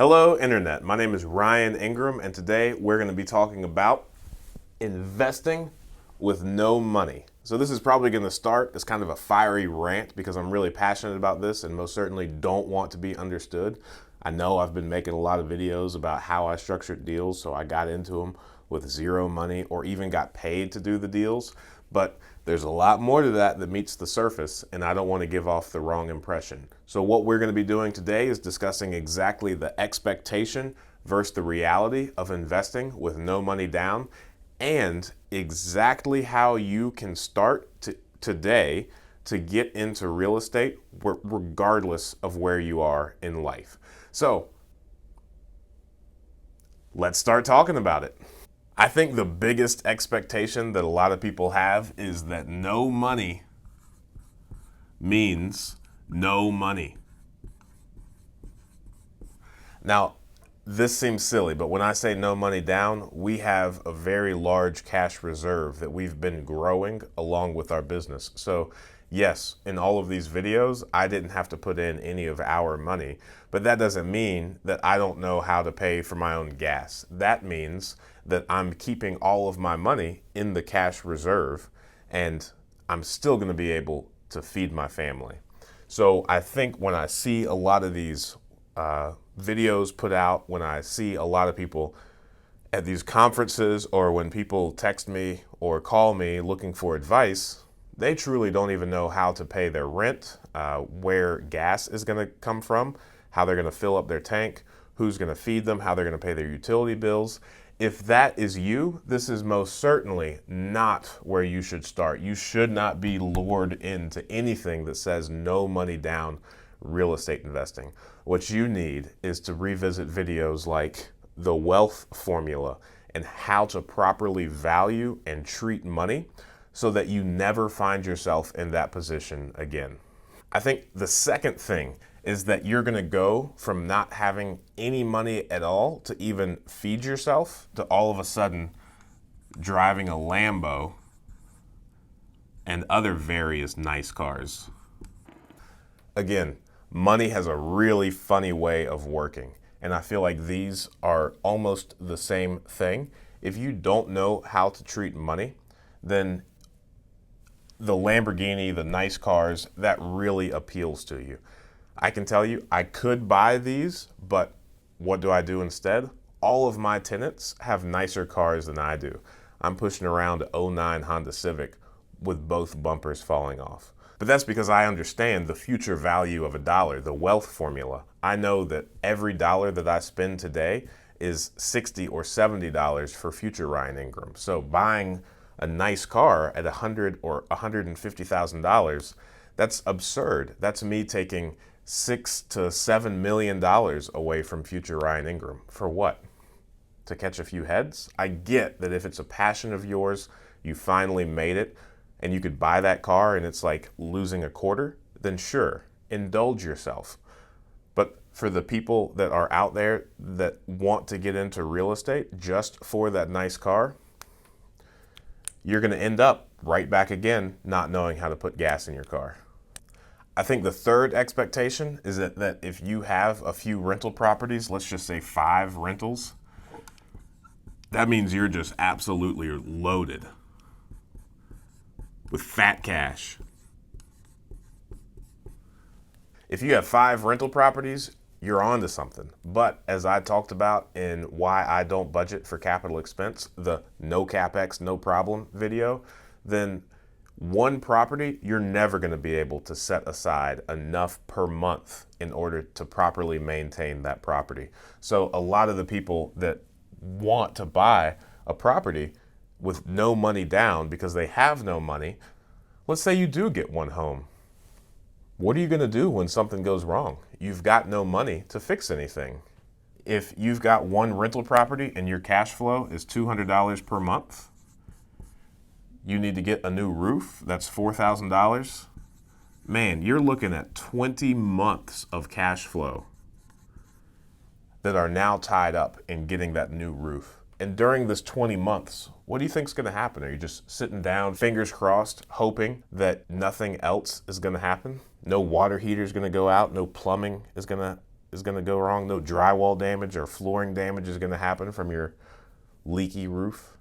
Hello, Internet. My name is Ryan Ingram, and today we're going to be talking about investing with no money. So, this is probably going to start as kind of a fiery rant because I'm really passionate about this and most certainly don't want to be understood. I know I've been making a lot of videos about how I structured deals, so I got into them with zero money or even got paid to do the deals. But there's a lot more to that meets the surface, and I don't want to give off the wrong impression. So what we're going to be doing today is discussing exactly the expectation versus the reality of investing with no money down, and exactly how you can start today to get into real estate regardless of where you are in life. So let's start talking about it. I think the biggest expectation that a lot of people have is that no money means no money. Now, this seems silly, but when I say no money down, we have a very large cash reserve that we've been growing along with our business. So, yes, in all of these videos, I didn't have to put in any of our money, but that doesn't mean that I don't know how to pay for my own gas. That means that I'm keeping all of my money in the cash reserve, and I'm still going to be able to feed my family. So I think when I see a lot of these videos put out, when I see a lot of people at these conferences, or when people text me or call me looking for advice, they truly don't even know how to pay their rent, where gas is going to come from, how they're going to fill up their tank, who's going to feed them, how they're going to pay their utility bills. If that is you, this is most certainly not where you should start. You should not be lured into anything that says no money down real estate investing. What you need is to revisit videos like the wealth formula and how to properly value and treat money so that you never find yourself in that position again. I think the second thing is that you're going to go from not having any money at all to even feed yourself to all of a sudden driving a Lambo and other various nice cars. Again, money has a really funny way of working, and I feel like these are almost the same thing. If you don't know how to treat money, then the Lamborghini, the nice cars, that really appeals to you. I can tell you, I could buy these, but what do I do instead? All of my tenants have nicer cars than I do. I'm pushing around a '09 Honda Civic with both bumpers falling off. But that's because I understand the future value of a dollar, the wealth formula. I know that every dollar that I spend today is $60 or $70 for future Ryan Ingram. So buying a nice car at $100 or $150,000, that's absurd. That's me taking $6 to $7 million away from future Ryan Ingram. For what? To catch a few heads? I get that if it's a passion of yours, you finally made it, and you could buy that car and it's like losing a quarter, then sure, indulge yourself. But for the people that are out there that want to get into real estate just for that nice car, you're going to end up right back again not knowing how to put gas in your car. I think the third expectation is that if you have a few rental properties, let's just say 5 rentals, that means you're just absolutely loaded with fat cash. If you have 5 rental properties, you're on to something. But as I talked about in why I don't budget for capital expense, the no capex, no problem video, then one property, you're never going to be able to set aside enough per month in order to properly maintain that property. So a lot of the people that want to buy a property with no money down because they have no money, let's say you do get one home. What are you going to do when something goes wrong? You've got no money to fix anything. If you've got one rental property and your cash flow is $200 per month, you need to get a new roof, that's $4,000. Man, you're looking at 20 months of cash flow that are now tied up in getting that new roof. And during this 20 months, what do you think is going to happen? Are you just sitting down, fingers crossed, hoping that nothing else is going to happen? No water heater is going to go out, no plumbing is going to is going to go wrong. No drywall damage or flooring damage is going to happen from your leaky roof.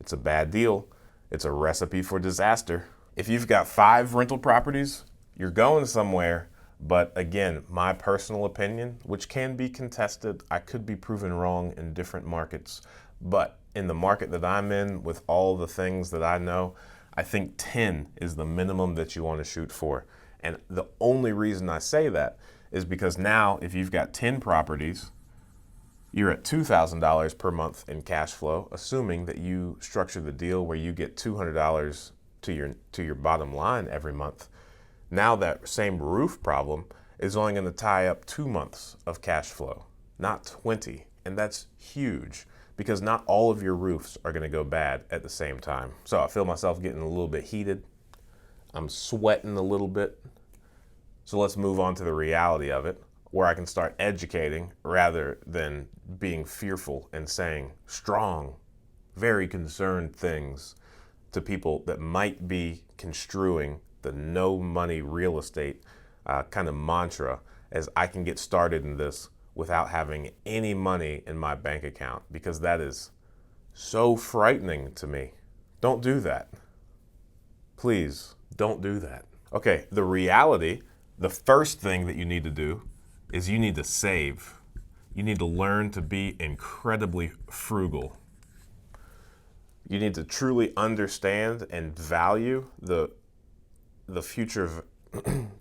It's a bad deal. It's a recipe for disaster. If you've got 5 rental properties, you're going somewhere. But again, my personal opinion, which can be contested, I could be proven wrong in different markets. But in the market that I'm in, with all the things that I know, I think 10 is the minimum that you want to shoot for. And the only reason I say that is because now, if you've got 10 properties, you're at $2,000 per month in cash flow, assuming that you structure the deal where you get $200 to your bottom line every month. Now that same roof problem is only going to tie up 2 months of cash flow, not 20. And that's huge because not all of your roofs are going to go bad at the same time. So I feel myself getting a little bit heated. I'm sweating a little bit. So let's move on to the reality of it, where I can start educating rather than being fearful and saying strong, very concerned things to people that might be construing the no money real estate kind of mantra as I can get started in this without having any money in my bank account, because that is so frightening to me. Don't do that. Please don't do that. Okay, the reality, the first thing that you need to do is you need to save. You need to learn to be incredibly frugal. You need to truly understand and value the future of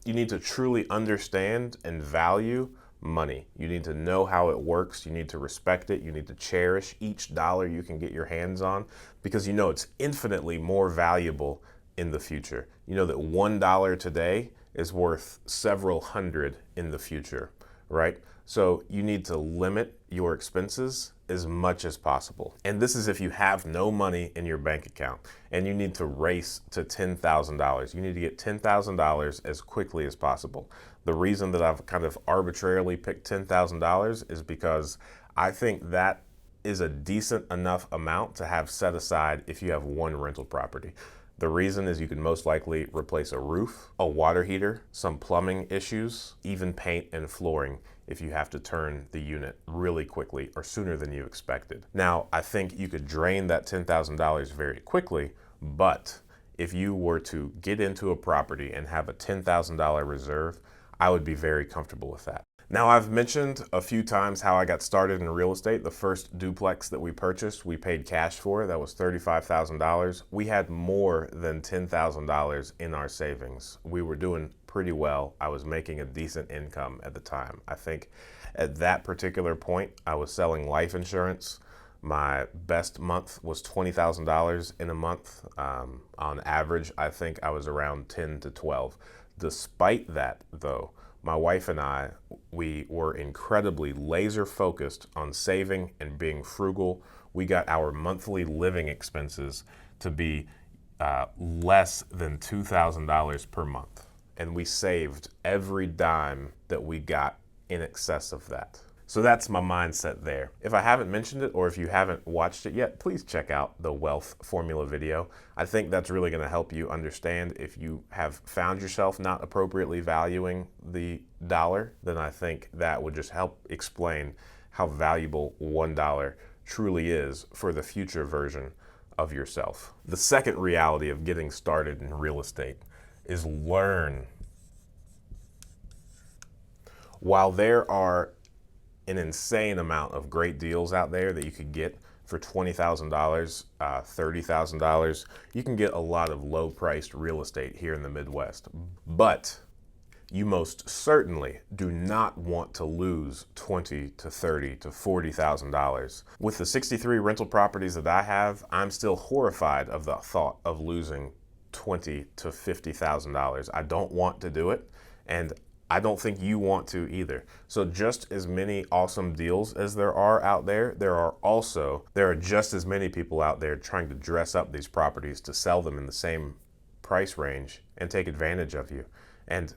you need to truly understand and value money. You need to know how it works. You need to respect it. You need to cherish each dollar you can get your hands on, because you know it's infinitely more valuable in the future. You know that $1 today is worth several hundred in the future, right? So you need to limit your expenses as much as possible. And this is if you have no money in your bank account and you need to race to $10,000. You need to get $10,000 as quickly as possible. The reason that I've kind of arbitrarily picked $10,000 is because I think that is a decent enough amount to have set aside if you have one rental property. The reason is you can most likely replace a roof, a water heater, some plumbing issues, even paint and flooring if you have to turn the unit really quickly or sooner than you expected. Now, I think you could drain that $10,000 very quickly, but if you were to get into a property and have a $10,000 reserve, I would be very comfortable with that. Now, I've mentioned a few times how I got started in real estate. The first duplex that we purchased, we paid cash for. That was $35,000. We had more than $10,000 in our savings. We were doing pretty well. I was making a decent income at the time. I think at that particular point, I was selling life insurance. My best month was $20,000 in a month. On average, I think I was around 10 to 12. Despite that, though, my wife and I, we were incredibly laser focused on saving and being frugal. We got our monthly living expenses to be less than $2,000 per month. And we saved every dime that we got in excess of that. So that's my mindset there. If I haven't mentioned it, or if you haven't watched it yet, please check out the wealth formula video. I think that's really going to help you understand if you have found yourself not appropriately valuing the dollar, then I think that would just help explain how valuable $1 truly is for the future version of yourself. The second reality of getting started in real estate is learn. While there are an insane amount of great deals out there that you could get for $20,000, $30,000. You can get a lot of low-priced real estate here in the Midwest, but you most certainly do not want to lose $20,000 to $30,000 to $40,000. With the 63 rental properties that I have, I'm still horrified of the thought of losing $20,000 to $50,000. I don't want to do it, and I don't think you want to either. So just as many awesome deals as there are out there, there are just as many people out there trying to dress up these properties to sell them in the same price range and take advantage of you. And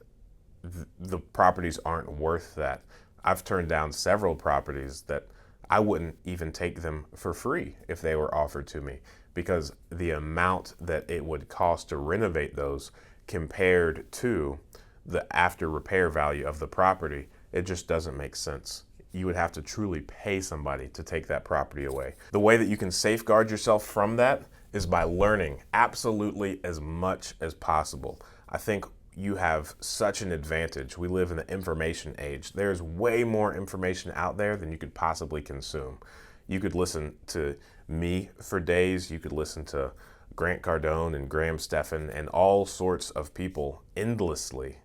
the properties aren't worth that. I've turned down several properties that I wouldn't even take them for free if they were offered to me, because the amount that it would cost to renovate those compared to the after repair value of the property It just doesn't make sense. You would have to truly pay somebody to take that property away. The way that you can safeguard yourself from that is by learning absolutely as much as possible. I think you have such an advantage. We live in the information age. There's way more information out there than you could possibly consume. You could listen to me for days. You could listen to Grant Cardone and Graham Stephan and all sorts of people endlessly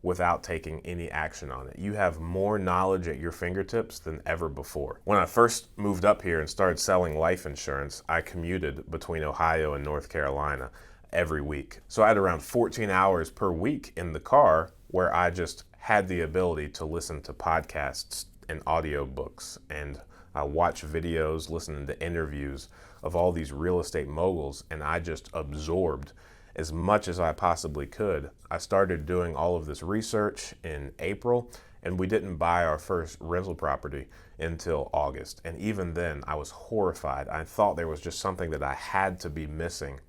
without taking any action on it. You have more knowledge at your fingertips than ever before. When I first moved up here and started selling life insurance, I commuted between Ohio and North Carolina every week. So I had around 14 hours per week in the car where I just had the ability to listen to podcasts and audiobooks and watch videos, listening to interviews of all these real estate moguls, and I just absorbed as much as I possibly could. I started doing all of this research in April, and we didn't buy our first rental property until August. And even then, I was horrified. I thought there was just something that I had to be missing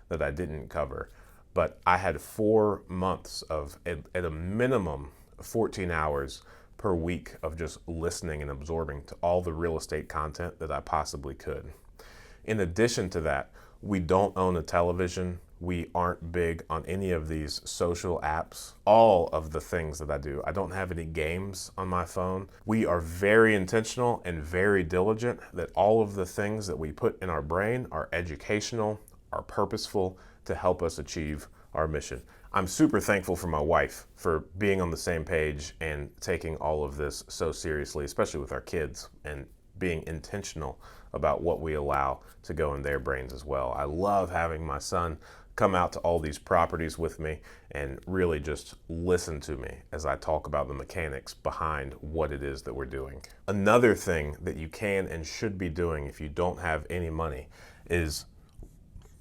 that I didn't cover. But I had 4 months of, at a minimum, 14 hours per week of just listening and absorbing to all the real estate content that I possibly could. In addition to that, we don't own a television. We aren't big on any of these social apps. All of the things that I do, I don't have any games on my phone. We are very intentional and very diligent that all of the things that we put in our brain are educational, are purposeful to help us achieve our mission. I'm super thankful for my wife for being on the same page and taking all of this so seriously, especially with our kids, and being intentional about what we allow to go in their brains as well. I love having my son come out to all these properties with me and really just listen to me as I talk about the mechanics behind what it is that we're doing. Another thing that you can and should be doing if you don't have any money is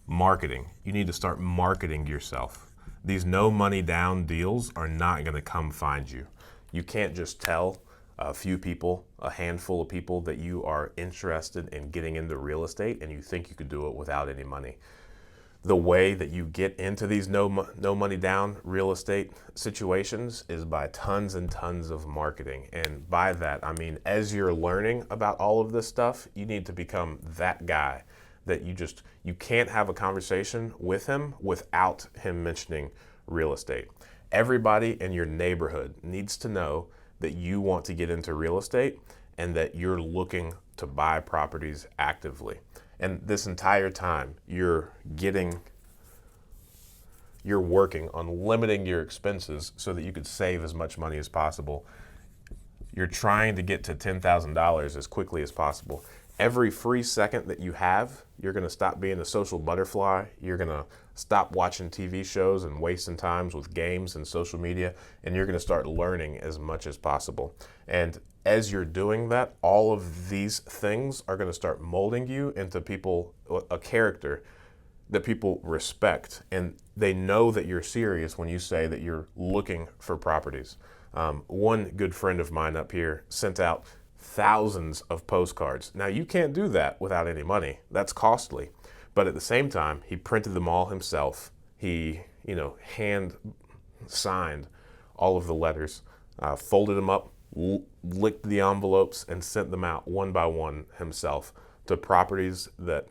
marketing. You need to start marketing yourself. These no money down deals are not going to come find you. You can't just tell a few people, a handful of people, that you are interested in getting into real estate and you think you could do it without any money. The way that you get into these no money down real estate situations is by tons and tons of marketing. And by that, I mean, as you're learning about all of this stuff, you need to become that guy that you can't have a conversation with him without him mentioning real estate. Everybody in your neighborhood needs to know that you want to get into real estate and that you're looking to buy properties actively. And this entire time, you're working on limiting your expenses so that you could save as much money as possible. You're trying to get to $10,000 as quickly as possible. Every free second that you have, you're going to stop being a social butterfly. You're going to stop watching TV shows and wasting times with games and social media, and you're going to start learning as much as possible. And as you're doing that, all of these things are going to start molding you into a character that people respect, and they know that you're serious when you say that you're looking for properties. One good friend of mine up here sent out thousands of postcards. Now, you can't do that without any money. That's costly. But at the same time, he printed them all himself. He, hand signed all of the letters, folded them up, licked the envelopes, and sent them out one by one himself to properties that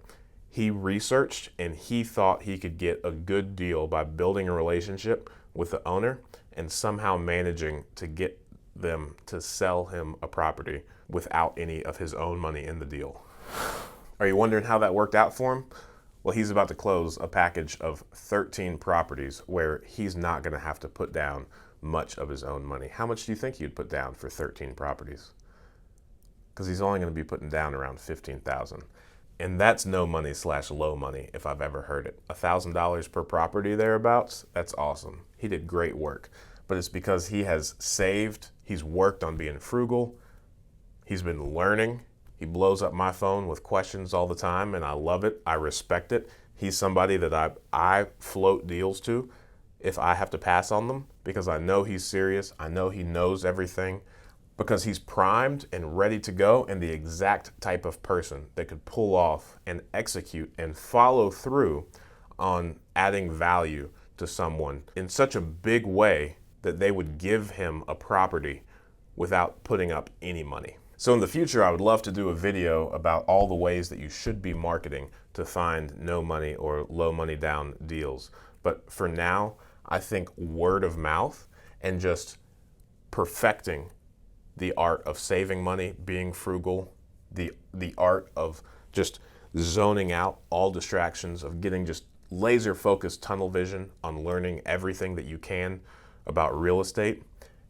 he researched and he thought he could get a good deal by building a relationship with the owner and somehow managing to get them to sell him a property without any of his own money in the deal. Are you wondering how that worked out for him? Well, he's about to close a package of 13 properties where he's not going to have to put down much of his own money. How much do you think he'd put down for 13 properties? Because he's only going to be putting down around $15,000. And that's no money / low money if I've ever heard it. $1,000 per property thereabouts, that's awesome. He did great work. But it's because he has saved, he's worked on being frugal, he's been learning. He blows up my phone with questions all the time, and I love it. I respect it. He's somebody that I float deals to if I have to pass on them, because I know he's serious. I know he knows everything, because he's primed and ready to go, and the exact type of person that could pull off and execute and follow through on adding value to someone in such a big way that they would give him a property without putting up any money. So in the future, I would love to do a video about all the ways that you should be marketing to find no money or low money down deals. But for now, I think word of mouth and just perfecting the art of saving money, being frugal, the art of just zoning out all distractions, of getting just laser focused tunnel vision on learning everything that you can about real estate,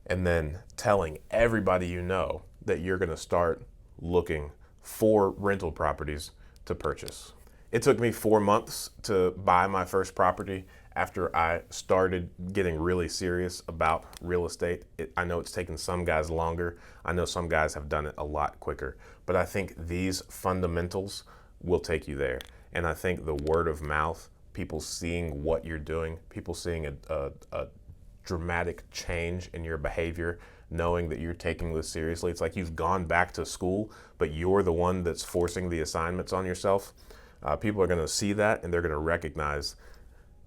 and then telling everybody you know that you're going to start looking for rental properties to purchase. It took me 4 months to buy my first property after I started getting really serious about real estate. I know it's taken some guys longer. I know some guys have done it a lot quicker, but I think these fundamentals will take you there. And I think the word of mouth, people seeing what you're doing, people seeing a dramatic change in your behavior, knowing that you're taking this seriously. It's like you've gone back to school, but you're the one that's forcing the assignments on yourself. People are going to see that and they're going to recognize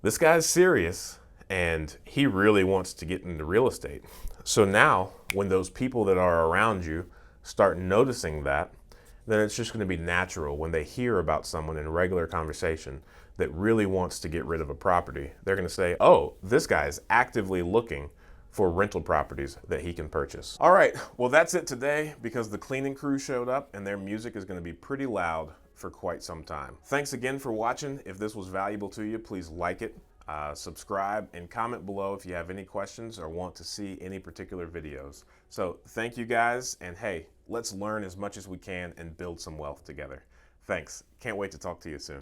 this guy's serious and he really wants to get into real estate. So now when those people that are around you start noticing that, then it's just going to be natural when they hear about someone in regular conversation that really wants to get rid of a property. They're going to say, oh, this guy is actively looking for rental properties that he can purchase. All right, well, that's it today because the cleaning crew showed up and their music is going to be pretty loud for quite some time. Thanks again for watching. If this was valuable to you, please like it, subscribe, and comment below if you have any questions or want to see any particular videos. So thank you guys, and hey, let's learn as much as we can and build some wealth together. Thanks. Can't wait to talk to you soon.